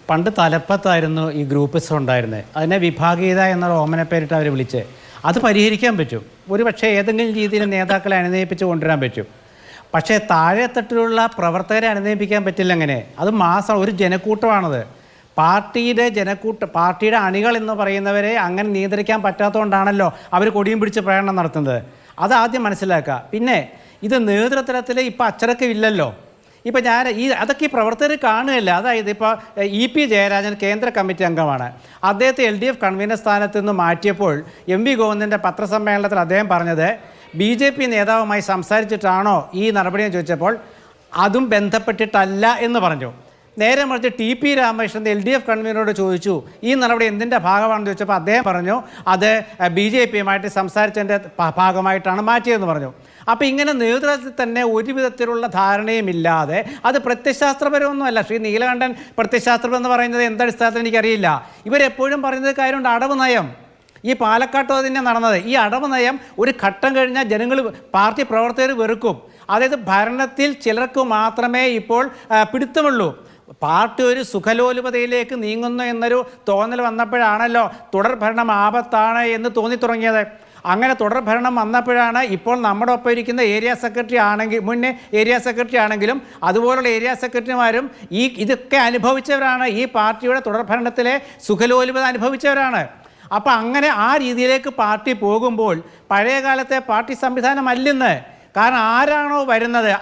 പണ്ട് തലപ്പത്തായിരുന്നു ഈ ഗ്രൂപ്പിസം ഉണ്ടായിരുന്നത്. അതിനെ വിഭാഗീയത എന്നൊരു ഓമന പേരിട്ട് അവർ വിളിച്ച് അത് പരിഹരിക്കാൻ പറ്റും. ഒരുപക്ഷെ ഏതെങ്കിലും രീതിയിൽ നേതാക്കളെ അനുനയിപ്പിച്ച് കൊണ്ടുവരാൻ പറ്റും. പക്ഷേ താഴെത്തട്ടിലുള്ള പ്രവർത്തകരെ അനുനയിപ്പിക്കാൻ പറ്റില്ല. അങ്ങനെ അത് ഒരു ജനക്കൂട്ടമാണത്. പാർട്ടിയുടെ അണികൾ എന്ന് പറയുന്നവരെ അങ്ങനെ നിയന്ത്രിക്കാൻ പറ്റാത്തതുകൊണ്ടാണല്ലോ അവർ കൊടിയും പിടിച്ച് പ്രയാണം നടത്തുന്നത്. അതാദ്യം മനസ്സിലാക്കുക. പിന്നെ ഇത് നേതൃതലത്തിൽ ഇപ്പോൾ അച്ചടക്കമില്ലല്ലോ. ഇപ്പോൾ അതൊക്കെ ഈ പ്രവർത്തകർ കാണുകയല്ല. അതായത് ഇപ്പോൾ EP ജയരാജൻ കേന്ദ്ര കമ്മിറ്റി അംഗമാണ്. അദ്ദേഹത്തെ LDF കൺവീനർ സ്ഥാനത്ത് നിന്ന് മാറ്റിയപ്പോൾ MV ഗോവിന്ദൻ്റെ പത്രസമ്മേളനത്തിൽ അദ്ദേഹം പറഞ്ഞത് BJP നേതാവുമായി സംസാരിച്ചിട്ടാണോ ഈ നടപടിയെന്ന് ചോദിച്ചപ്പോൾ അതും ബന്ധപ്പെട്ടിട്ടല്ല എന്ന് പറഞ്ഞു. നേരെ മറിച്ച് TP രാമകൃഷ്ണൻ LDF കൺവീനറോട് ചോദിച്ചു ഈ നടപടി എന്തിൻ്റെ ഭാഗമാണെന്ന് ചോദിച്ചപ്പോൾ അദ്ദേഹം പറഞ്ഞു അത് BJPയുമായിട്ട് സംസാരിച്ചതിൻ്റെ ഭാഗമായിട്ടാണ് മാറ്റിയതെന്ന് പറഞ്ഞു. അപ്പോൾ ഇങ്ങനെ നേതൃത്വത്തിൽ തന്നെ ഒരു വിധത്തിലുള്ള ധാരണയുമില്ലാതെ അത് പ്രത്യയശാസ്ത്രപരമൊന്നുമല്ല. ശ്രീ നീലകണ്ഠൻ പ്രത്യയശാസ്ത്രം എന്ന് പറയുന്നത് എന്തടിസ്ഥാനത്തിൽ എനിക്കറിയില്ല. ഇവരെപ്പോഴും പറയുന്നത് കാര്യമുണ്ട്, അടവ് നയം. ഈ പാലക്കാട്ട് തന്നെ നടന്നത് ഈ അടവ് നയം ഒരു ഘട്ടം കഴിഞ്ഞാൽ ജനങ്ങൾ പാർട്ടി പ്രവർത്തകർ വെറുക്കും. അതായത് ഭരണത്തിൽ ചിലർക്ക് മാത്രമേ ഇപ്പോൾ പിടുത്തമുള്ളൂ. പാർട്ടി ഒരു സുഖലോലുപതയിലേക്ക് നീങ്ങുന്നു എന്നൊരു തോന്നൽ വന്നപ്പോഴാണല്ലോ തുടർ ഭരണം ആപത്താണ് എന്ന് തോന്നിത്തുടങ്ങിയത്. അങ്ങനെ തുടർ ഭരണം വന്നപ്പോഴാണ് ഇപ്പോൾ നമ്മുടെ ഒപ്പം ഇരിക്കുന്ന ഏരിയ സെക്രട്ടറി ആണെങ്കിൽ മുന്നേ ഏരിയ സെക്രട്ടറി ആണെങ്കിലും അതുപോലുള്ള ഏരിയ സെക്രട്ടറിമാരും ഇതൊക്കെ അനുഭവിച്ചവരാണ്. ഈ പാർട്ടിയുടെ തുടർ ഭരണത്തിലെ സുഖലോലുപത അനുഭവിച്ചവരാണ്. അപ്പോൾ അങ്ങനെ ആ രീതിയിലേക്ക് പാർട്ടി പോകുമ്പോൾ പഴയ കാലത്തെ പാർട്ടി സംവിധാനമല്ലെന്ന്. കാരണം ആരാണോ വരുന്നത്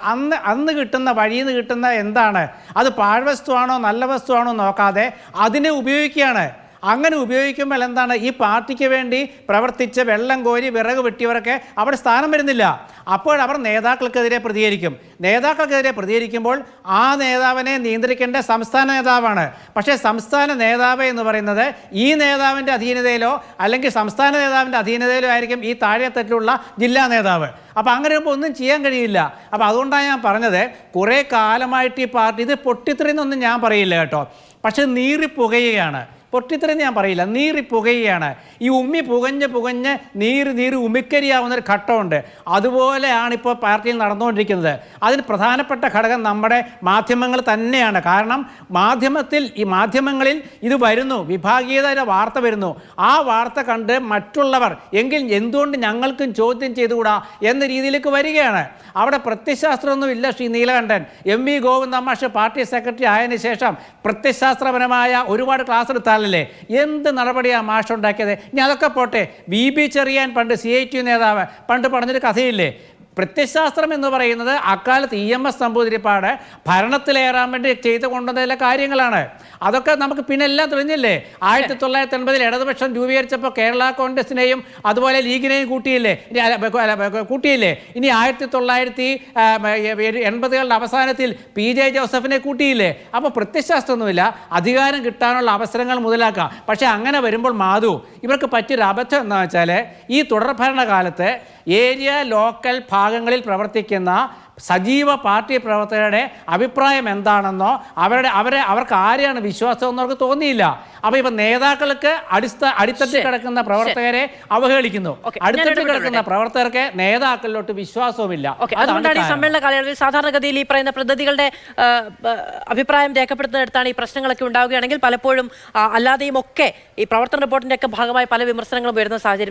അന്ന് കിട്ടുന്ന വഴിയിൽ നിന്ന് കിട്ടുന്ന എന്താണ്, അത് പാഴ്വസ്തുവാണോ നല്ല വസ്തുവാണോ നോക്കാതെ അതിനെ ഉപയോഗിക്കുകയാണ്. അങ്ങനെ ഉപയോഗിക്കുമ്പോൾ എന്താണ്, ഈ പാർട്ടിക്ക് വേണ്ടി പ്രവർത്തിച്ച് വെള്ളം കോരി വിറക് വെട്ടിയവരൊക്കെ അവിടെ സ്ഥാനം വരുന്നില്ല. അപ്പോൾ അവർ നേതാക്കൾക്കെതിരെ പ്രതികരിക്കുമ്പോൾ ആ നേതാവിനെ നിയന്ത്രിക്കേണ്ട സംസ്ഥാന നേതാവാണ്. പക്ഷേ സംസ്ഥാന നേതാവ് എന്ന് പറയുന്നത് ഈ നേതാവിൻ്റെ അധീനതയിലോ അല്ലെങ്കിൽ സംസ്ഥാന നേതാവിൻ്റെ അധീനതയിലോ ആയിരിക്കും ഈ താഴെത്തട്ടിലുള്ള ജില്ലാ നേതാവ്. അപ്പോൾ അങ്ങനെ ഒന്നും ചെയ്യാൻ കഴിയില്ല. അപ്പോൾ അതുകൊണ്ടാണ് ഞാൻ പറഞ്ഞത് കുറേ കാലമായിട്ട് ഈ പാർട്ടി ഇത് പൊട്ടിത്തെറിന്നൊന്നും ഞാൻ പറയില്ല കേട്ടോ, പക്ഷെ നീറിപ്പുകയാണ്. പൊട്ടിത്തെറിന്ന് ഞാൻ പറയില്ല, നീറിപ്പുകയാണ്. ഈ പുകഞ്ഞ് നീര് ഉമിക്കരിയാവുന്നൊരു ഘട്ടമുണ്ട്. അതുപോലെയാണ് ഇപ്പോൾ പാർട്ടിയിൽ നടന്നുകൊണ്ടിരിക്കുന്നത്. അതിന് പ്രധാനപ്പെട്ട ഘടകം നമ്മുടെ മാധ്യമങ്ങൾ തന്നെയാണ്. കാരണം മാധ്യമങ്ങളിൽ ഇത് വരുന്നു, വിഭാഗീയതയുടെ വാർത്ത വരുന്നു. ആ വാർത്ത കണ്ട് മറ്റുള്ളവർ എങ്കിൽ എന്തുകൊണ്ട് ഞങ്ങൾക്കും ചോദ്യം ചെയ്തുകൂടാ എന്ന രീതിയിലേക്ക് വരികയാണ്. അവിടെ പ്രത്യയശാസ്ത്രമൊന്നുമില്ല. ശ്രീ നീലകണ്ഠൻ MV ഗോവിന്ദ മാഷ് പാർട്ടി സെക്രട്ടറി ആയതിനു ശേഷം പ്രത്യയശാസ്ത്രപരമായ ഒരുപാട് ക്ലാസ് എടുത്താലല്ലേ എന്ത് നടപടിയാണ് മാഷ് ഉണ്ടാക്കിയത്. ഇനി അതൊക്കെ പോട്ടെ, BB ചെറിയാൻ പണ്ട് CITU നേതാവ് പണ്ട് പറഞ്ഞൊരു കഥയില്ലേ, പ്രത്യയശാസ്ത്രം എന്ന് പറയുന്നത് അക്കാലത്ത് EMS നമ്പൂതിരിപ്പാട് ഭരണത്തിലേറാൻ വേണ്ടി ചെയ്തു കൊണ്ടുവന്ന കാര്യങ്ങളാണ്. അതൊക്കെ നമുക്ക് പിന്നെ എല്ലാം തെളിഞ്ഞില്ലേ. 1980 ഇടതുപക്ഷം രൂപീകരിച്ചപ്പോൾ കേരള കോൺഗ്രസിനെയും അതുപോലെ ലീഗിനെയും കൂട്ടിയില്ലേ. ഇനി 1980കളുടെ അവസാനത്തിൽ PJ ജോസഫിനെ കൂട്ടിയില്ലേ. അപ്പോൾ പ്രത്യയശാസ്ത്രമൊന്നുമില്ല, അധികാരം കിട്ടാനുള്ള അവസരങ്ങൾ മുതലാക്കാം. പക്ഷേ അങ്ങനെ വരുമ്പോൾ ഇവർക്ക് പറ്റിയൊരു അബദ്ധം എന്താണെന്ന് വെച്ചാൽ ഈ തുടർഭരണകാലത്ത് ഏരിയ ലോക്കൽ ഭാഗങ്ങളിൽ പ്രവർത്തിക്കുന്ന സജീവ പാർട്ടി പ്രവർത്തകരുടെ അഭിപ്രായം എന്താണെന്നോ അവർക്ക് ആരെയാണ് വിശ്വാസമെന്നോ അവർക്ക് തോന്നിയില്ല. അപ്പോൾ ഇപ്പം നേതാക്കൾക്ക് അടിത്തട്ടിൽ കിടക്കുന്ന പ്രവർത്തകരെ അവഹേളിക്കുന്നു, അടിത്തട്ടിൽ കിടക്കുന്ന പ്രവർത്തകർക്ക് നേതാക്കളിലോട്ട് വിശ്വാസവുമില്ല. അതുകൊണ്ടാണ് ഈ സമ്മേളന കാലയളവിൽ സാധാരണഗതിയിൽ ഈ പറയുന്ന പ്രതിനിധികളുടെ അഭിപ്രായം രേഖപ്പെടുത്തുന്നിടത്താണ് ഈ പ്രശ്നങ്ങളൊക്കെ ഉണ്ടാവുകയാണെങ്കിൽ പലപ്പോഴും അല്ലാതെയും ഒക്കെ ഈ പ്രവർത്തന റിപ്പോർട്ടിന്റെ ഒക്കെ ഭാഗമായി പല വിമർശനങ്ങളും വരുന്ന സാഹചര്യം